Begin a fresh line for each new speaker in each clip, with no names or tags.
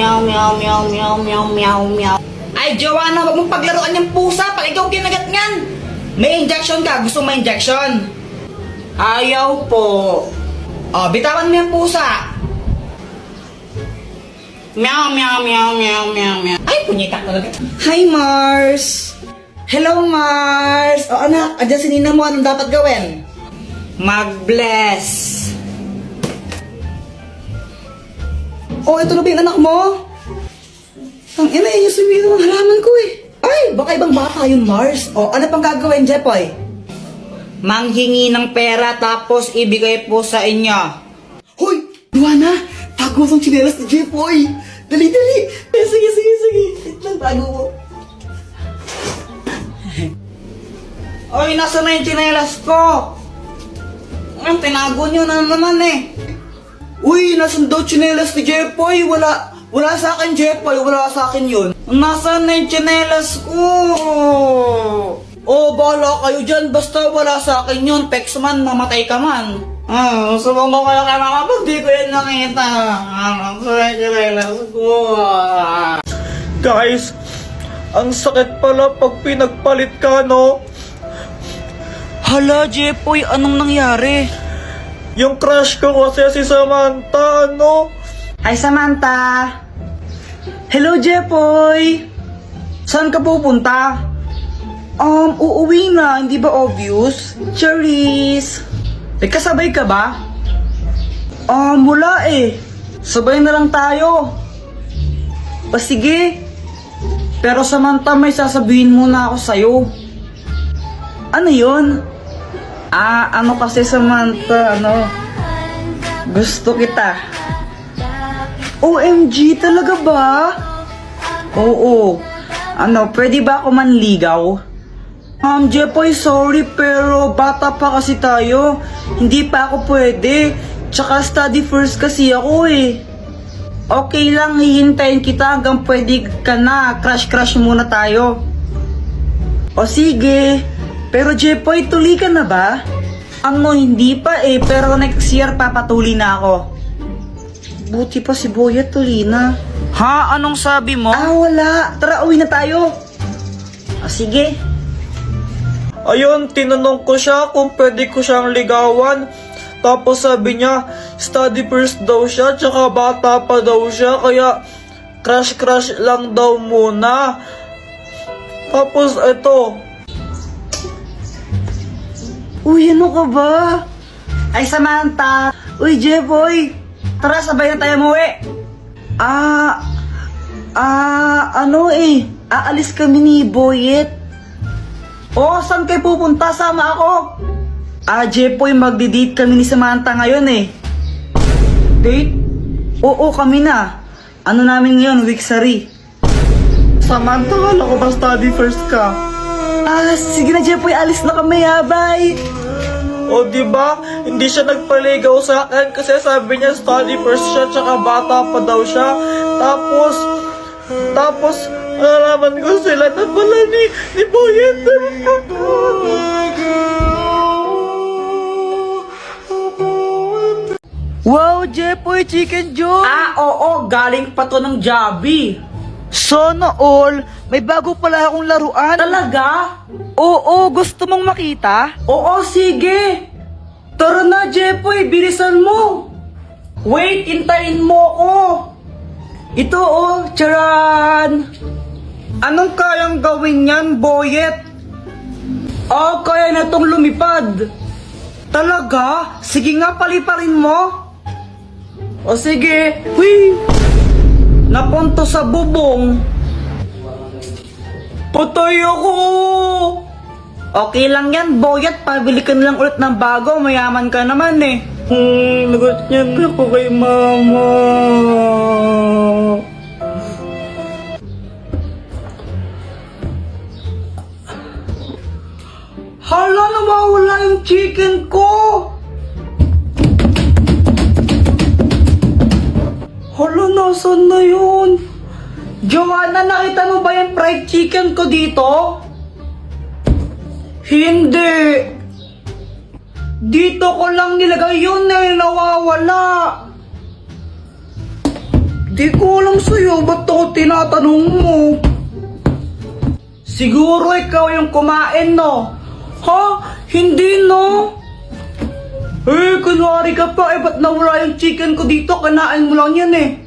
meow, meow, meow, meow, meow, meow, meow. Ay, Joanna, wag mong paglaruan yung pusa pag ikaw kinagat ngan. May injection ka. Gusto mo may injection? Ayaw po. Oh, bitawan mo yung pusa. Meow, meow, meow, meow, meow, meow. Ay, punyita talaga. Hi, Mars. Hello, Mars. O, anak, andyan si Nina mo. Anong dapat gawin? Mag-bless. Oh, ito na ba yung anak mo? Ang ina, yung sumiro ng halaman ko eh. Ay, baka ibang bata yung Mars. O, ano pang gagawin, Jepoy? Manghingi ng pera tapos ibigay po sa inyo. Hoy, Luana, tago ang tsinelas ni Jepoy. Dali, dali. Sige, sige, sige. Wait lang, tago mo. Oy, nasa na yung tsinelas ko? Tinago nyo na naman eh. Uy, nasan daw tsinelas ni Jepoy? Wala sa akin, Jepoy. Wala sa akin yun. Nasaan na yung tsinelas ko? Oh, bahala kayo dyan. Basta wala sa akin yun. Pex man, mamatay ka man. Subong ko kayo kaya kapag di ko yun nakita. Nasaan na yung tsinelas ko?
Guys, ang sakit pala pag pinagpalit ka, no?
Hala, Jepoy, anong nangyari?
Yung crush ko kasi si Samantha, no?
Hi, Samantha. Hello, Jepoy. Saan ka pupunta? Uuwi na. Hindi ba obvious? Charis. May kasabay ka ba? Wala eh. Sabay na lang tayo. Sige. Pero Samantha, may sasabihin muna ako sa'yo. Ano yun? Ano kasi Samantha, gusto kita. OMG, talaga ba? Oo. Pwede ba ako manligaw? Jepoy, sorry pero bata pa kasi tayo. Hindi pa ako pwede. Tsaka study first kasi ako eh. Okay lang, hihintayin kita hanggang pwede ka na. Crush muna tayo. O sige. Pero Jepoy, tuli ka na ba? Hindi pa eh, pero next year papatuli na ako. Buti pa si Boyet tuli na. Ha? Anong sabi mo? Wala. Tara, uwi na tayo. Sige.
Ayun, tinanong ko siya kung pwede ko siyang ligawan. Tapos sabi niya, study first daw siya, tsaka bata pa daw siya, kaya crush lang daw muna. Tapos ito.
Uy, ano ka ba? Ay, Samantha. Uy, Jepoy. Tara, sabay na tayo umuwi. Aalis kami ni Boyet. Saan kayo pupunta? Sama ako. Jepoy, magdi-date kami ni Samantha ngayon eh. Date? Oo, kami na. Ano namin ngayon, weeksary.
Samantha, wala ko ba study first ka?
Sige na, Jepoy, alis na kami ha. Bye.
O diba, hindi siya nagpaligaw sa akin kasi sabi niya study first siya tsaka bata pa daw siya. Tapos, nalaman ko sila na pala ni Boyet.
Wow, Jepoy, chicken joy! Oo, galing pa to ng Jollibee. Sana all, may bago pala akong laruan. Talaga? Oo, gusto mong makita? Oo, sige. Tara na, Jepoy, bilisan mo. Wait, intayin mo ko. Ito charan. Anong kayang gawin yan, Boyet? Kaya na tong lumipad. Talaga? Sige nga, paliparin mo. Sige. Hui! Napunto sa bubong. Patay ako! Okay lang yan, Boyet. Pabili ka na lang ulit ng bago. Mayaman ka naman eh.
Lagot niya na ako kay mama.
Hala, nawawala yung chicken ko! Hala, nasan na yun? Joanna, nakita mo ba yung fried chicken ko dito? Hindi. Dito ko lang nilagay yun eh, nawawala. Di ko alam sa'yo, ba't ako tinatanong mo? Siguro ikaw yung kumain, no? Ha? Hindi, no? Eh, kunwari ka pa, eh, ba't nawala yung chicken ko dito? Kanain mo lang yan, eh.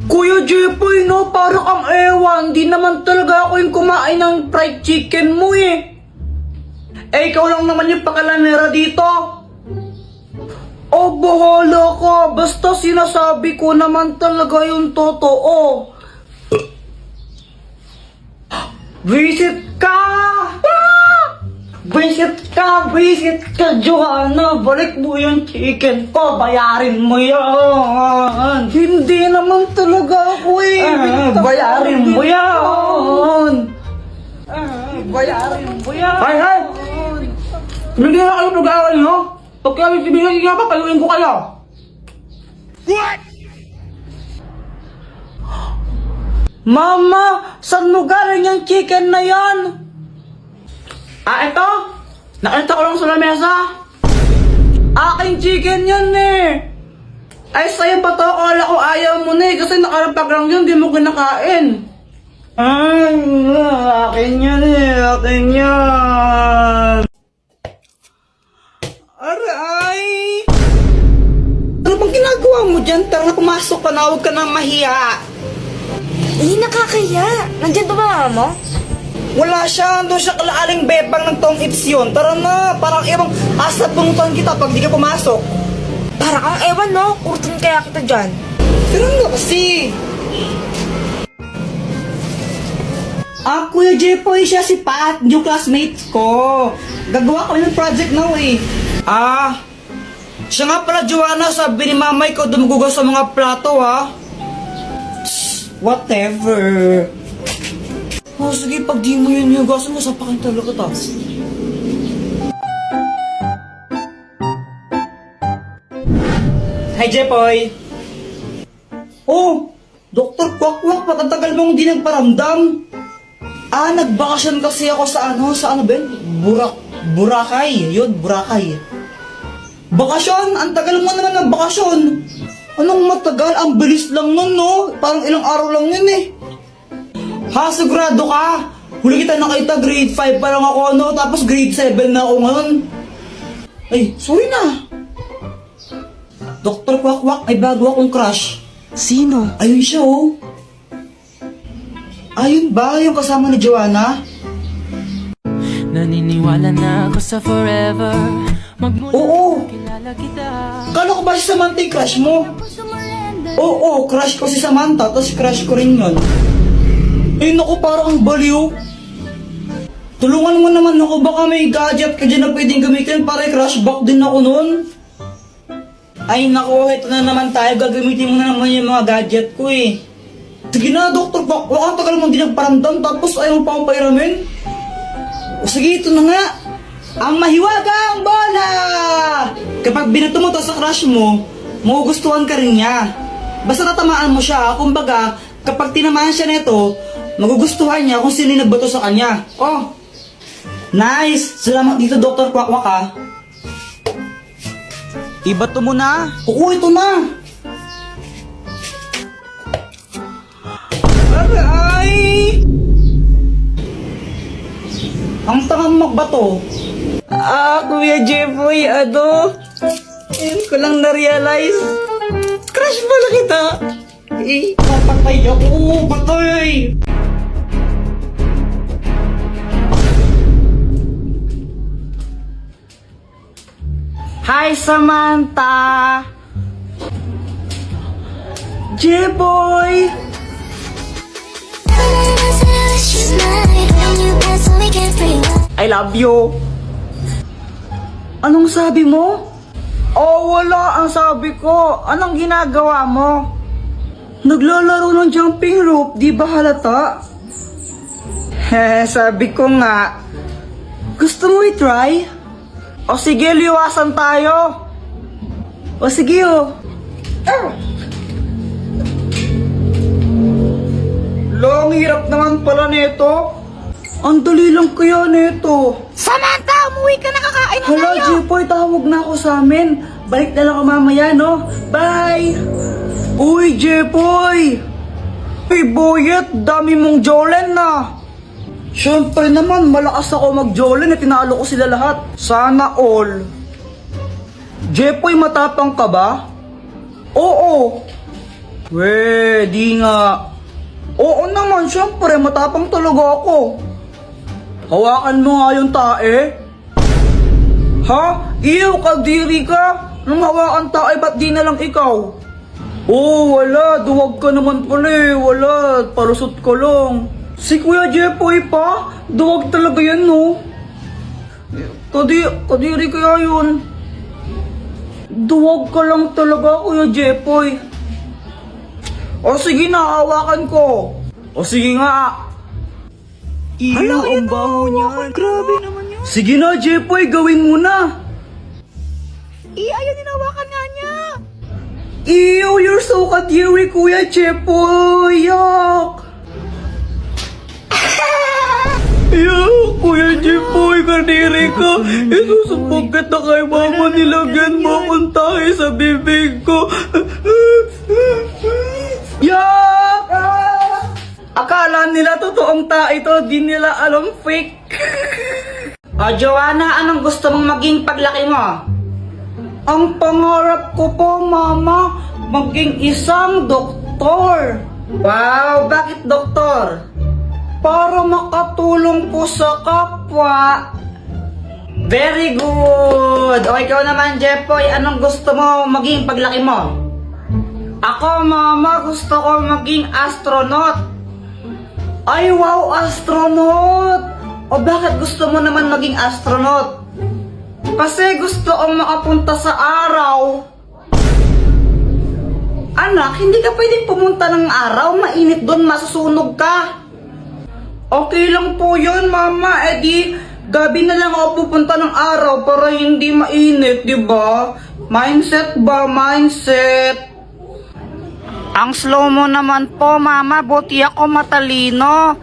Kuya Jepoy, no? Parang ang ewan. Di naman talaga ako yung kumain ng fried chicken mo, eh. Eh, ikaw lang naman yung pakalanera dito. Oh, bahala ka. Basta sinasabi ko naman talaga yung totoo. Visit ka! Visit ka, Joanna. Balik mo yung chicken ko. Bayarin mo yan. Hindi naman talaga ako eh. Bayarin mo yan. Bayarin mo yan. Hay! Hindi na kayo nag-aaral, no? Pag kami bibigyan nga pa, paluin ko kayo. What? Mama, saan mo galing yung chicken na yan? Ah, ito? Nakita ko lang sa lamesa. Aking chicken yan eh. Ay, sa'yo pa to. Akala ko ayaw mo na eh. Kasi nakarapag lang yun, di mo kinakain. Ay, akin yan eh. Akin yan. Aray! Ano bang ginagawa mo dyan? Tara, pumasok ka na. Huwag ka na mahiya.
Hindi nakakaya. Nandyan ba mama mo?
Wala siya. Doon siya kalaaling bebang ng tong ips yun. Tara na. Parang ibang asa punutan kita pag di ka pumasok.
Para kang ewan, no? Kurtan kaya kita dyan.
Pero nga kasi. Ah, Kuya Jepoy, siya si Pat, yung classmates ko. Gagawa kami ng project now eh. Ah, siya nga pala, Joanna, sabi ni mamay ko dumugugas sa mga plato, ha? Whatever. Oh, sige, pag di mo yun hugasan mo, sapakin talaga ta. Hi, Jepoy. Oh, Dr. Kwakwak, patatagal mong di nagparamdam. Ah, nagbakasyon kasi ako sa ano ba yun? Boracay. Yun, Boracay. Bakasyon? Ang tagal mo naman ng bakasyon. Anong matagal? Ang bilis lang nun, no? Parang ilang araw lang yun, eh. Ha, sigurado ka? Huli kita nakita, grade 5 pa lang ako, no? Tapos grade 7 na ako ngayon. Ay, sorry na. Dr. Kwakwak, may bago akong crush.
Sino?
Ayun siya, oh. Ayun ba yung kasama ni Joanna?
Naniniwala na ako sa forever. Magmula
Oo.
kilala kita.
Kala ko ba si Samantha yung crush mo? Oo, crush ko si Samantha, tapos crush ko rin yun. Eh naku, parang ang baliw. Tulungan mo naman ako, baka may gadget ka dyan na pwedeng gamitin para i-crush back din ako nun. Ay naku, ito na naman tayo, gagamitin mo na naman yung mga gadget ko eh. Sige na, Dr. Bak, ang tagal mong di nagparamdam tapos ayaw mo pa akong pairamin. O sige, ito na nga. Ang mahiwagang bola! Kapag binato mo to sa crush mo, magugustuhan ka rin niya. Basta tatamaan mo siya, kumbaga, kapag tinamaan siya nito, magugustuhan niya kung sino yung nagbato sa kanya. Oh, nice! Salamat dito, Dr. Kwakwak, ha. Ibato mo na. Oo, ito na. Aray! Ang tangang magbato. Ah, Kuya Jepoy, ngayon ko lang na-realize. Crush pala kita. Eh, papatay ako, patay. Hi, Samantha. Jepoy. I love you. Anong sabi mo? Oh, wala ang sabi ko. Anong ginagawa mo? Naglalaro ng jumping rope, di ba halata? Sabi ko nga. Gusto mo i-try? O sige, liwasan tayo. O sige, oh. Long hirap naman pala nito. Ang dali lang kaya nito.
Samantha, umuwi ka na, kakain na
Hala,
tayo.
Jepoy, tawag na ako sa amin. Balik na lang ako mamaya, no? Bye! Uy, Jepoy! Hey, Boyet, dami mong jolen na! Siyempre naman, malakas ako mag-jolen at tinalo ko sila lahat. Sana all. Jepoy, matapang ka ba? Oo. Weh, di nga. Oo naman, siyempre, matapang talaga ako. Hawakan mo nga yung tae. Ha? Iyo, kadiri ka. Nung hawakan tae, ba't di na lang ikaw? Oh, wala. Duwag ka naman pala eh. Wala. Palusot ko lang. Si Kuya Jepoy pa? Duwag talaga yan, no? Kadiri kaya yun. Duwag ka lang talaga, Kuya Jepoy. O sige na, hawakan ko. O sige nga. Iyo, ang baho niyan. Grabe naman yun. Sige na, Jepoy, gawin mo na. Ayaw ninawakan nga niya. Ew, you're so kadiri, Kuya Jepoy. Yuck. Yuck, Kuya Jepoy, kadiri ka. Isusubog ka na kay mama, nilagyan mo akong tayo sa bibig ko. Yuck! Akala nila totoong tayo ito, di nila alam fake. Joanna, anong gusto mong maging paglaki mo? Ang pangarap ko po, Mama, maging isang doktor. Wow, bakit doktor? Para makatulong po sa kapwa. Very good. O ikaw naman, Jepoy, anong gusto mo maging paglaki mo? Ako, Mama, gusto ko maging astronaut. Ay, wow, astronaut. O bakit gusto mo naman maging astronaut? Kasi gusto kong makapunta sa araw. Anak, hindi ka pwedeng pumunta ng araw. Mainit doon, masusunog ka. Okay lang po yun, Mama. Eh di, gabi na lang ako pupunta ng araw para hindi mainit, di ba? Mindset ba? Mindset. Ang slow mo naman po, Mama. Buti ako matalino.